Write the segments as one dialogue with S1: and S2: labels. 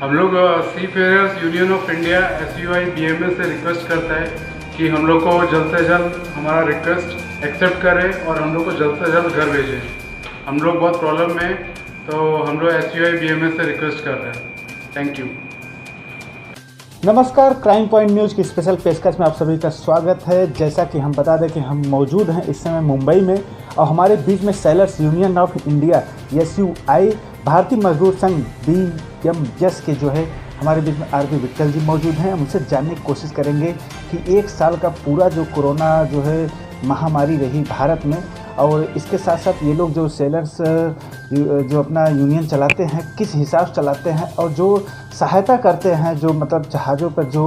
S1: हम लोग seafarers union of India SUI BMA से रिक्वेस्ट करता है कि हम लोग को जल्द से जल्द हमारा रिक्वेस्ट एक्सेप्ट करें और हम लोग को जल्द से जल्द घर भेजें। हम लोग बहुत प्रॉब्लम में, तो हम लोग SUI BMA से रिक्वेस्ट कर रहे हैं। Thank you.
S2: नमस्कार, क्राइम पॉइंट न्यूज़ की स्पेशल पेशकश में आप सभी का स्वागत है। जैसा कि हम बता दें कि हम मौजूद हैं इस समय मुंबई में और हमारे बीच में sellers union of India SUI भारतीय मजदूर संघ BMS के जो है हमारे बीच में RP विट्ठल जी मौजूद हैं। हम उनसे जानने की कोशिश करेंगे कि एक साल का पूरा जो कोरोना जो है महामारी रही भारत में, और इसके साथ साथ ये लोग जो सेलर्स जो अपना यूनियन चलाते हैं किस हिसाब से चलाते हैं, और जो सहायता करते हैं, जो मतलब जहाज़ों पर जो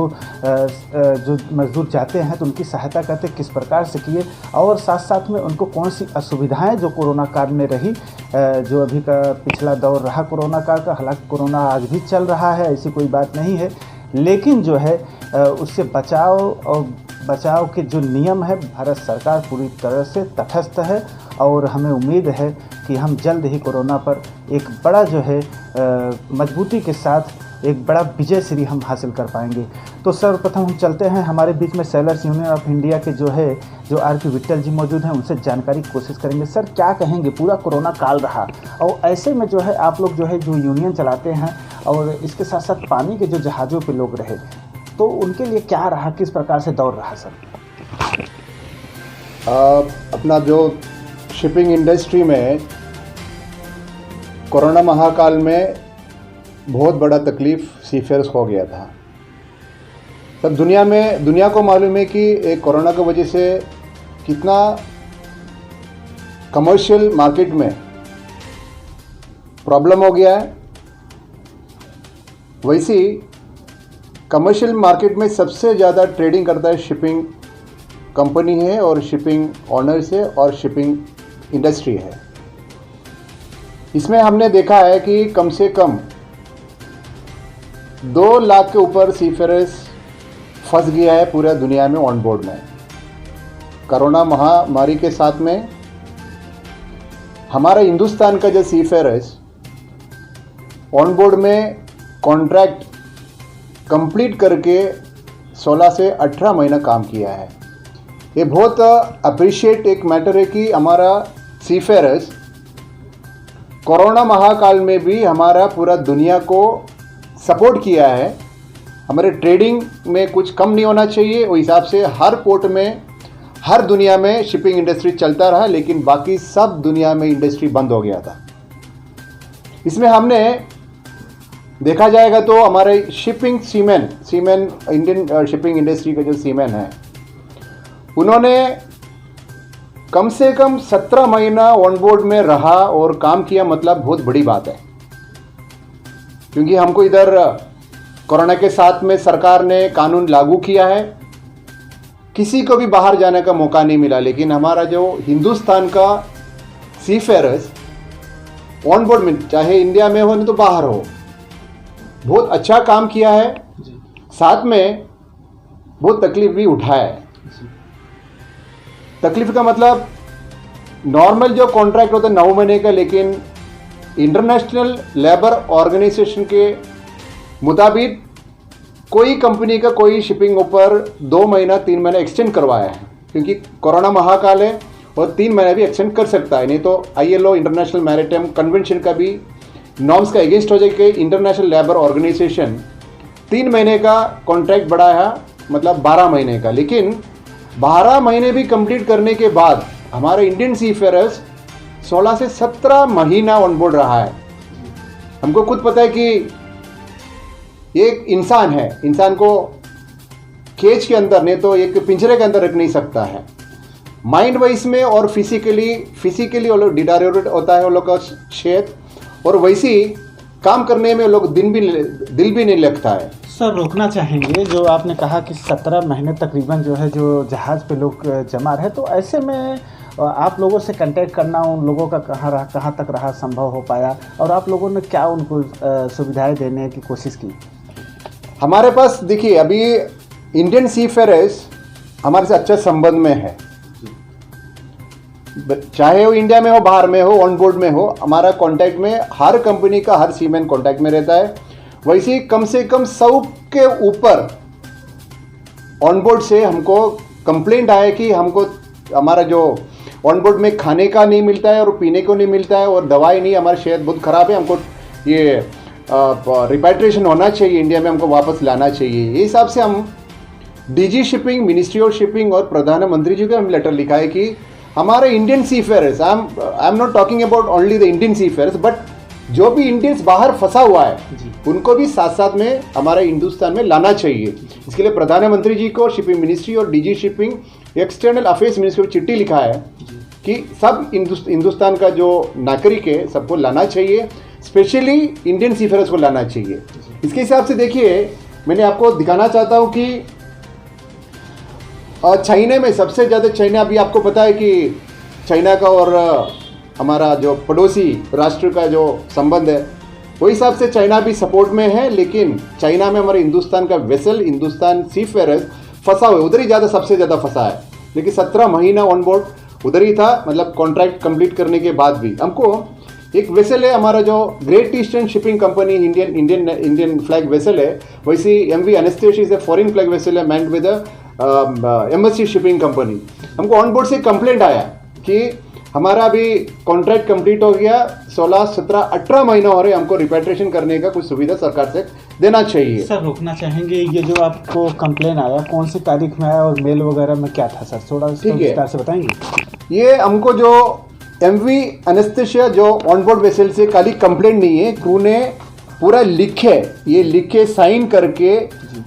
S2: मजदूर जाते हैं तो उनकी सहायता करते किस प्रकार से किए, और साथ साथ में उनको कौन सी असुविधाएं जो कोरोना काल में रही, जो अभी का पिछला दौर रहा कोरोना काल का। हालांकि कोरोना आज भी चल रहा है, ऐसी कोई बात नहीं है, लेकिन जो है उससे बचाव के जो नियम है भारत सरकार पूरी तरह से तटस्थ है, और हमें उम्मीद है कि हम जल्द ही कोरोना पर एक बड़ा जो है मजबूती के साथ एक बड़ा विजय श्री हम हासिल कर पाएंगे। तो सर्वप्रथम हम चलते हैं हमारे बीच में सेलर्स यूनियन ऑफ इंडिया के जो RP विट्ठल जी मौजूद हैं, उनसे जानकारी की कोशिश करेंगे। सर, क्या कहेंगे, पूरा कोरोना काल रहा और ऐसे में जो है आप लोग जो यूनियन चलाते हैं और इसके साथ साथ पानी के जो जहाज़ों पे लोग रहे, तो उनके लिए क्या रहा, किस प्रकार से दौर रहा सर?
S3: अपना जो शिपिंग इंडस्ट्री में कोरोना महाकाल में बहुत बड़ा तकलीफ सीफेयर्स हो गया था। तब दुनिया को मालूम है कि एक कोरोना की वजह से कितना कमर्शियल मार्केट में प्रॉब्लम हो गया है। वैसे कमर्शियल मार्केट में सबसे ज़्यादा ट्रेडिंग करता है शिपिंग कंपनी है, और शिपिंग ऑनर्स है, और शिपिंग इंडस्ट्री है। इसमें हमने देखा है कि कम से कम 2 लाख के ऊपर सीफेयर्स फंस गया है पूरा दुनिया में ऑन बोर्ड में। कोरोना महामारी के साथ में हमारा हिंदुस्तान का जो सीफेयर्स ऑन बोर्ड में कॉन्ट्रैक्ट कंप्लीट करके 16 से 18 महीना काम किया है। ये बहुत अप्रिशिएट एक मैटर है कि हमारा सीफेयर्स कोरोना महाकाल में भी हमारा पूरा दुनिया को सपोर्ट किया है। हमारे ट्रेडिंग में कुछ कम नहीं होना चाहिए, उस हिसाब से हर पोर्ट में हर दुनिया में शिपिंग इंडस्ट्री चलता रहा, लेकिन बाकी सब दुनिया में इंडस्ट्री बंद हो गया था। इसमें हमने देखा जाएगा तो हमारे शिपिंग सीमेन इंडियन शिपिंग इंडस्ट्री के जो सीमेन हैं, उन्होंने कम से कम 17 महीना ऑन बोर्ड में रहा और काम किया, मतलब बहुत बड़ी बात है। क्योंकि हमको इधर कोरोना के साथ में सरकार ने कानून लागू किया है, किसी को भी बाहर जाने का मौका नहीं मिला, लेकिन हमारा जो हिंदुस्तान का सीफेयर्स ऑन बोर्ड में, चाहे इंडिया में हो नहीं तो बाहर हो, बहुत अच्छा काम किया है। साथ में बहुत तकलीफ भी उठाया है। तकलीफ का मतलब नॉर्मल जो कॉन्ट्रैक्ट होता है 9 महीने का, लेकिन इंटरनेशनल लेबर ऑर्गेनाइजेशन के मुताबिक कोई कंपनी का कोई शिपिंग ऊपर 2 महीना 3 महीना एक्सटेंड करवाया है, क्योंकि कोरोना महाकाल है और 3 महीना भी एक्सटेंड कर सकता है, नहीं तो ILO इंटरनेशनल मैरिटाइम कन्वेंशन का भी नॉर्म्स का अगेंस्ट हो जाए। इंटरनेशनल लेबर ऑर्गेनाइजेशन 3 महीने का कॉन्ट्रैक्ट बढ़ाया, मतलब 12 महीने का, लेकिन 12 महीने भी कंप्लीट करने के बाद हमारे इंडियन सीफेयर्स 16 से 17 महीना ऑन बोर्ड रहा है। हमको खुद पता है कि एक इंसान है, इंसान को केज के अंदर नहीं तो एक पिंजरे के अंदर रख नहीं सकता है। माइंड वाइज में और फिजिकली वो लोग डिटेरियोरेट होता है वो लोग का सेहत, और वैसे ही काम करने में लोग दिल भी नहीं लगता है।
S2: सर, रोकना चाहेंगे जो आपने कहा कि 17 महीने तकरीबन जो जहाज़ पे लोग जमा रहे, तो ऐसे में आप लोगों से कांटेक्ट करना, उन लोगों का कहाँ तक रहा संभव हो पाया, और आप लोगों ने क्या उनको सुविधाएं देने की कोशिश की?
S3: हमारे पास देखिए, अभी इंडियन सीफेयर्स हमारे से अच्छा संबंध में है, चाहे वो इंडिया में हो, बाहर में हो, ऑन बोर्ड में हो, हमारा कांटेक्ट में हर कंपनी का हर सीमेन कांटेक्ट में रहता है। वैसे ही कम से कम 100 के ऊपर ऑनबोर्ड से हमको कंप्लेंट आया कि हमको हमारा जो ऑनबोर्ड में खाने का नहीं मिलता है और पीने को नहीं मिलता है और दवाई नहीं, हमारी सेहत बहुत ख़राब है, हमको ये रिपैट्रिएशन होना चाहिए, इंडिया में हमको वापस लाना चाहिए। ये हिसाब से हम DG shipping, ministry of shipping और प्रधानमंत्री जी को हम लेटर लिखा है कि हमारे Indian seafarers, I am not talking about only the Indian seafarers, but जो भी इंडियंस बाहर फंसा हुआ है उनको भी साथ साथ में हमारे हिंदुस्तान में लाना चाहिए। इसके लिए प्रधानमंत्री जी को शिपिंग मिनिस्ट्री और DG shipping external affairs ministry को चिट्ठी लिखा है कि सब हिंदुस्तान का जो नागरिक है सबको लाना चाहिए, स्पेशली इंडियन सीफेयर्स को लाना चाहिए। इसके हिसाब से देखिए, मैंने आपको दिखाना चाहता हूँ कि चाइना में सबसे ज़्यादा, चाइना अभी आपको पता है कि चाइना का और हमारा जो पड़ोसी राष्ट्र का जो संबंध है वो हिसाब से चाइना भी सपोर्ट में है, लेकिन चाइना में हमारे हिंदुस्तान का वेसल, हिंदुस्तान सीफेयर्स फंसा हुआ है, उधर ही सबसे ज़्यादा फंसा है। लेकिन 17 महीना ऑन बोर्ड उधर ही था, मतलब कॉन्ट्रैक्ट कंप्लीट करने के बाद भी हमको एक वेसल है हमारा जो Great Eastern Shipping Company, Indian flag vessel है, वैसे MV Anaesthesia is a foreign flag vessel है manned with MSC shipping company. हमको ऑन बोर्ड से कंप्लेंट आया कि हमारा अभी कॉन्ट्रैक्ट कंप्लीट हो गया, 16, 17, 18 महीना हो रहे, हमको रिपैट्रिएशन करने का कुछ सुविधा सरकार से देना चाहिए।
S2: सर रोकना चाहेंगे, ये जो आपको कंप्लेन आया कौन सी तारीख में आया और मेल वगैरह में क्या था सर, थोड़ा विस्तार से बताएंगे।
S3: ये हमको जो MV एनेस्थेसिया जो ऑनबोर्ड वेसल से खाली कंप्लेंट नहीं है, क्रू ने पूरा लिख के साइन करके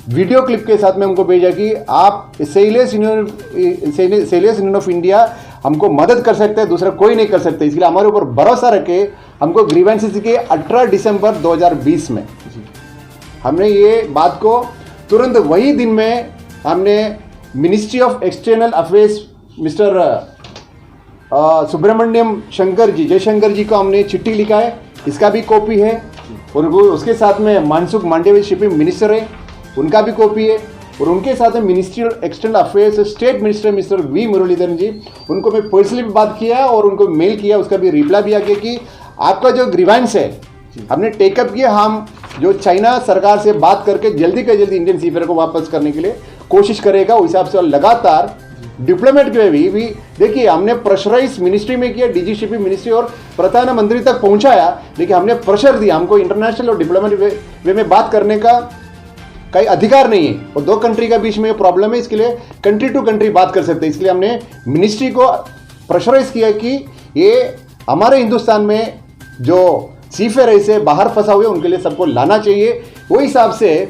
S3: वीडियो क्लिप के साथ में हमको भेजा कि आप सेलियर्स यूनियन ऑफ इंडिया हमको मदद कर सकते हैं, दूसरा कोई नहीं कर सकते। इसलिए हमारे ऊपर भरोसा रखे हमको ग्रीवेंसेस के 18 दिसंबर 2020 में हमने ये बात को तुरंत वही दिन में हमने ministry of external affairs mister Subrahmanyam Jaishankar ji को हमने चिट्ठी लिखा है, इसका भी कॉपी है, और उसके साथ में मनसुख मांडविया शिपिंग मिनिस्टर है, उनका भी कॉपी है, और उनके साथ में ministry of external affairs state minister mister V Muraleedharan ji, उनको मैं पर्सनली बात किया और उनको मेल किया, उसका भी रिप्लाई भी आ गया कि आपका जो ग्रीवेंस है हमने टेकअप किया, हम जो चाइना सरकार से बात करके जल्दी से जल्दी इंडियन सीफेयर को वापस करने के लिए कोशिश करेगा। उस हिसाब से लगातार डिप्लोमेट के भी देखिए हमने प्रेशराइज मिनिस्ट्री में किया, डीजी शिपिंग मिनिस्ट्री और प्रधानमंत्री तक पहुंचाया, लेकिन हमने प्रेशर दिया, हमको इंटरनेशनल और डिप्लोमेटिक वे में बात करने का कोई अधिकार नहीं है, और दो कंट्री का बीच में प्रॉब्लम है, इसके लिए कंट्री टू कंट्री बात कर सकते हैं। इसलिए हमने मिनिस्ट्री को प्रेशराइज किया कि ये हमारे हिंदुस्तान में जो सीफेयर ऐसे बाहर फंसा हुए उनके लिए सबको लाना चाहिए। वो हिसाब से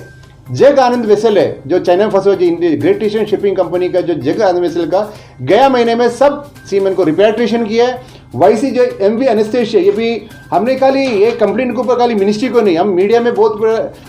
S3: जग आनंद वेसल है जो चाइना में फंसे हुए, ग्रेट ईस्टर्न शिपिंग कंपनी का जो जग आनंद वेसल का गया महीने में सब सीमेन को रिपैट्रिएशन किया है। वैसी जो MV एनेस्थेसिया, ये भी हमने खाली ये कंप्लेंट के ऊपर खाली मिनिस्ट्री को नहीं, हम मीडिया में बहुत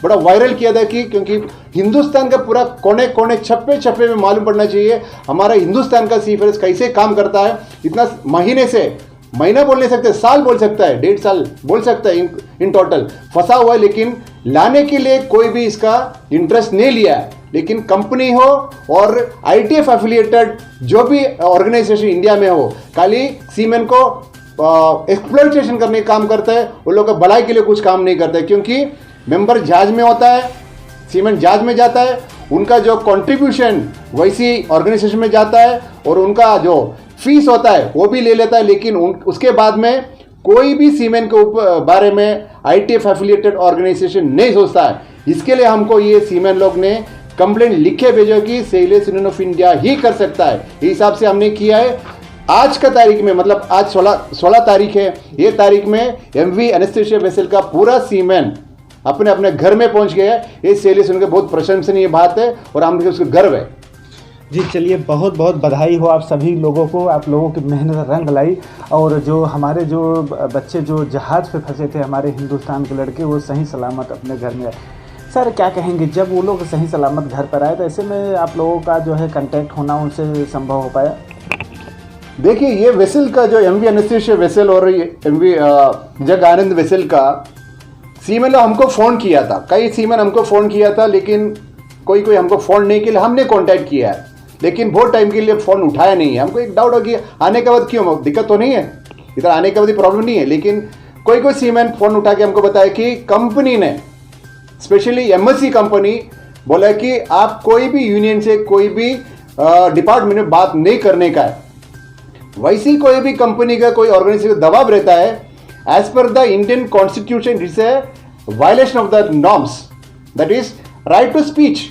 S3: बड़ा वायरल किया था कि क्योंकि हिंदुस्तान का पूरा कोने कोने छप्पे में मालूम पड़ना चाहिए हमारा हिंदुस्तान का सीफेयर कैसे काम करता है। इतना महीना बोल नहीं सकते, साल बोल सकता है, 1.5 साल बोल सकता है इन टोटल फंसा हुआ है, लेकिन लाने के लिए कोई भी इसका इंटरेस्ट नहीं लिया है। लेकिन कंपनी हो और ITF एफिलिएटेड जो भी ऑर्गेनाइजेशन इंडिया में हो, खाली सीमेन को एक्सप्लॉइटेशन करने का काम करता है, वो लोग भलाई के लिए कुछ काम नहीं करता है, क्योंकि मेंबर जहाज में होता है, सीमेंट जहाज में जाता है, उनका जो कंट्रीब्यूशन वैसी ऑर्गेनाइजेशन में जाता है और उनका जो फीस होता है वो भी ले लेता है, लेकिन उसके बाद में कोई भी सीमेंट के बारे में ITF एफिलिएटेड ऑर्गेनाइजेशन नहीं सोचता है। इसके लिए हमको ये सीमेंट लोग ने कंप्लेंट लिखे भेजो कि सेलियर्स यूनियन ऑफ इंडिया ही कर सकता है, इस हिसाब से हमने किया है। आज का तारीख में, मतलब आज 16 तारीख है, ये तारीख में MV एनेस्थेसिया वेसल का पूरा सीमेंट अपने अपने घर में पहुंच गया है। ये सेलियर्स यूनियन की बहुत प्रशंसनीय बात है और हम उसको गर्व है।
S2: जी चलिए, बहुत बहुत बधाई हो आप सभी लोगों को, आप लोगों की मेहनत रंग लाई, और जो हमारे जो बच्चे जो जहाज़ पे फंसे थे, हमारे हिंदुस्तान के लड़के, वो सही सलामत अपने घर में आए। सर क्या कहेंगे, जब वो लोग सही सलामत घर पर आए तो ऐसे में आप लोगों का जो है कांटेक्ट होना उनसे संभव हो पाया?
S3: देखिए, ये वेसल का जो MV एनेस्थेसिया वेसल और MV जग आनंद वेसल का सीमेन ने हमको फ़ोन किया था, कई सीमेन हमको फ़ोन किया था, लेकिन कोई हमको फ़ोन नहीं किया, हमने कॉन्टैक्ट किया है, लेकिन बहुत टाइम के लिए फ़ोन उठाया नहीं है। हमको एक डाउट हो गया आने के बाद क्यों, दिक्कत तो नहीं है, इधर आने के बाद प्रॉब्लम नहीं है, लेकिन कोई सीमेन फ़ोन उठा के हमको बताया कि कंपनी ने स्पेशली एमएससी कंपनी बोला कि आप कोई भी यूनियन से कोई भी डिपार्टमेंट में बात नहीं करने का है। वैसी कोई भी कंपनी का कोई ऑर्गेनाइजेशन दबाव रहता है, as per the Indian constitution it's a violation of the norms, that is right to speech.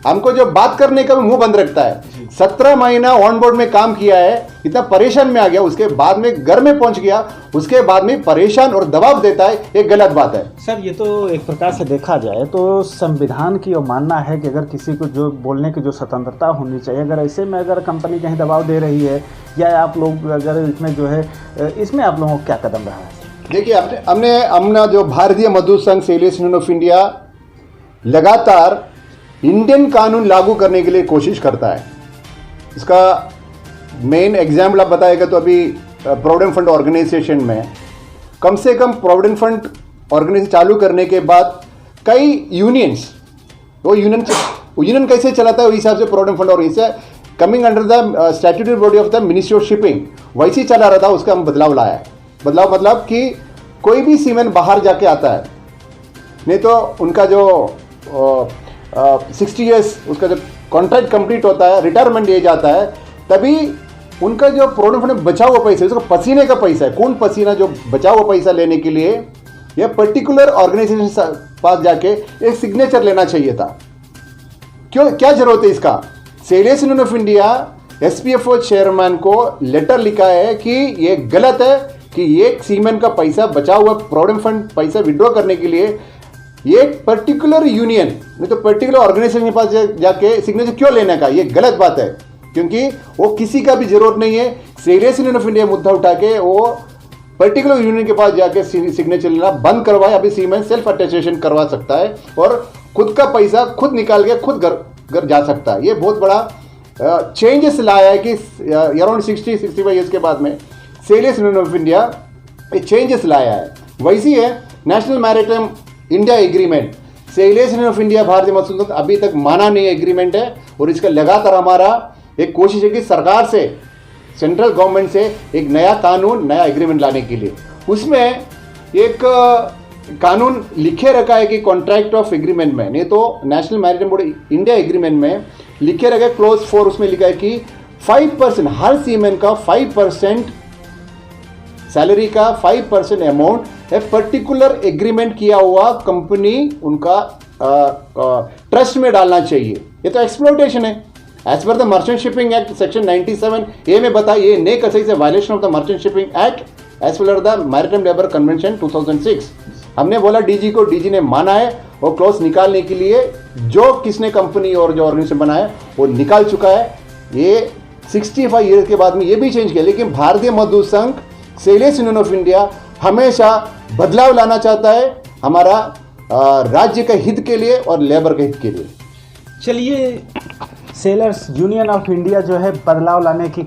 S3: हमको जो बात करने का भी मुंह बंद रखता है। 17 महीना ऑन बोर्ड में काम किया है, इतना परेशान में आ गया, उसके बाद में घर में पहुंच गया, उसके बाद में परेशान और दबाव देता है, ये गलत बात है।
S2: सर ये तो एक प्रकार से देखा जाए तो संविधान की और मानना है कि अगर किसी को जो बोलने की जो स्वतंत्रता होनी चाहिए, अगर ऐसे में अगर कंपनी कहीं दबाव दे रही है या आप लोग अगर इसमें जो है, इसमें आप लोगों का क्या कदम रहा है?
S3: देखिए, हमने जो भारतीय मजदूर संघ सेलियर्स यूनियन ऑफ इंडिया लगातार इंडियन कानून लागू करने के लिए कोशिश करता है। इसका मेन एग्जाम्पल आप बताएगा तो अभी प्रोविडेंट फंड ऑर्गेनाइजेशन में कम से कम प्रोविडेंट फंड ऑर्गेनाइजेशन चालू करने के बाद कई यूनियंस, वो यूनियन कैसे चलाता है उस हिसाब से provident fund organisation coming under the statutory body of the ministry of shipping वैसे ही चला रहा था। उसका हम बदलाव लाया है। बदलाव मतलब कि कोई भी सीमेन बाहर जाके आता है, नहीं तो उनका जो 60 ईयर्स उसका जब कॉन्ट्रैक्ट कंप्लीट होता है, रिटायरमेंट एज आता है, तभी उनका जो प्रोविडेंट फंड में बचा हुआ पैसा, उसका पसीने का पैसा है, खून पसीना जो बचा हुआ पैसा लेने के लिए यह पर्टिकुलर ऑर्गेनाइजेशन पास जाके एक सिग्नेचर लेना चाहिए था। क्यों, क्या जरूरत है इसका? सेलियर्स यूनियन ऑफ इंडिया एसपीएफओ चेयरमैन को लेटर लिखा है कि ये गलत है कि एक सीमेन का पैसा बचा हुआ प्रोविडेंट फंड पैसा विड्रॉ करने के लिए ये पर्टिकुलर यूनियन नहीं तो पर्टिकुलर ऑर्गेनाइजेशन के पास जाके सिग्नेचर क्यों लेने का? ये गलत बात है, क्योंकि वो किसी का भी जरूरत नहीं है। सेलियर्स यूनियन ऑफ इंडिया मुद्दा उठा के वो पर्टिकुलर यूनियन के पास जाके सिग्नेचर लेना बंद करवाए। अभी सीमेन सेल्फ अटेस्टेशन करवा सकता है और खुद का पैसा खुद निकाल के खुद घर जा सकता है। ये बहुत बड़ा चेंजेस लाया है कि अराउंड 60-65 ईयर्स के बाद में सेलियर्स यूनियन ऑफ इंडिया ये चेंजेस लाया है। वैसी है national maritime India agreement, sailors union of India Bharatiya Mazdoor संघ अभी तक माना नहीं एग्रीमेंट है और इसका लगातार हमारा एक कोशिश है कि सरकार से, सेंट्रल गवर्नमेंट से एक नया कानून, नया एग्रीमेंट लाने के लिए। उसमें एक कानून लिखे रखा है कि कॉन्ट्रैक्ट ऑफ एग्रीमेंट में, नहीं तो national maritime board India agreement में लिखे रखा है क्लोज 4 उसमें लिखा है कि 5% हर सीमेन का 5% सैलरी का 5% अमाउंट एक पर्टिकुलर एग्रीमेंट किया हुआ कंपनी उनका ट्रस्ट में डालना चाहिए। ये तो एक्सप्लॉयटेशन है। As per the merchant shipping act section 97 A में बताया ये नहीं कर सकते, violation of the merchant shipping act as per the maritime labour convention 2006। हमने बोला डीजी को, डीजी ने माना है और क्लॉज निकालने के लिए जो किसने कंपनी और जो ऑर्गेनाइजेशन बनाया वो निकाल चुका है। ये 65 ईयर्स के बाद में ये भी चेंज किया, लेकिन भारतीय मजदूर संघ सेलियर्स यूनियन ऑफ इंडिया हमेशा बदलाव लाना चाहता है हमारा राज्य के हित के लिए और लेबर के हित के लिए।
S2: चलिए, सेलर्स यूनियन ऑफ इंडिया जो है बदलाव लाने की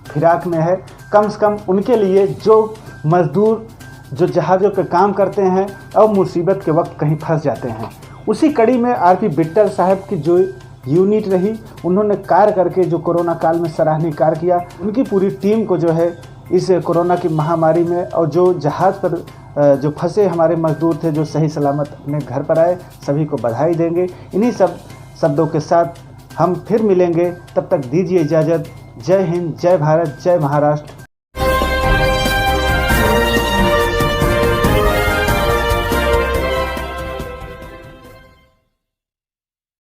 S2: फिराक में है। कम से कम उनके लिए जो मजदूर जो जहाज़ों पे काम करते हैं और मुसीबत के वक्त कहीं फंस जाते हैं, उसी कड़ी में आरपी बिट्टर साहब की जो यूनिट रही, उन्होंने कार्य करके जो कोरोना काल में सराहनीय कार्य किया। उनकी पूरी टीम को जो है इस कोरोना की महामारी में और जो जहाज़ पर जो फंसे हमारे मजदूर थे जो सही सलामत अपने घर पर आए, सभी को बधाई देंगे। इन्हीं सब शब्दों के साथ हम फिर मिलेंगे, तब तक दीजिए इजाज़त। जय हिंद, जय भारत, जय महाराष्ट्र।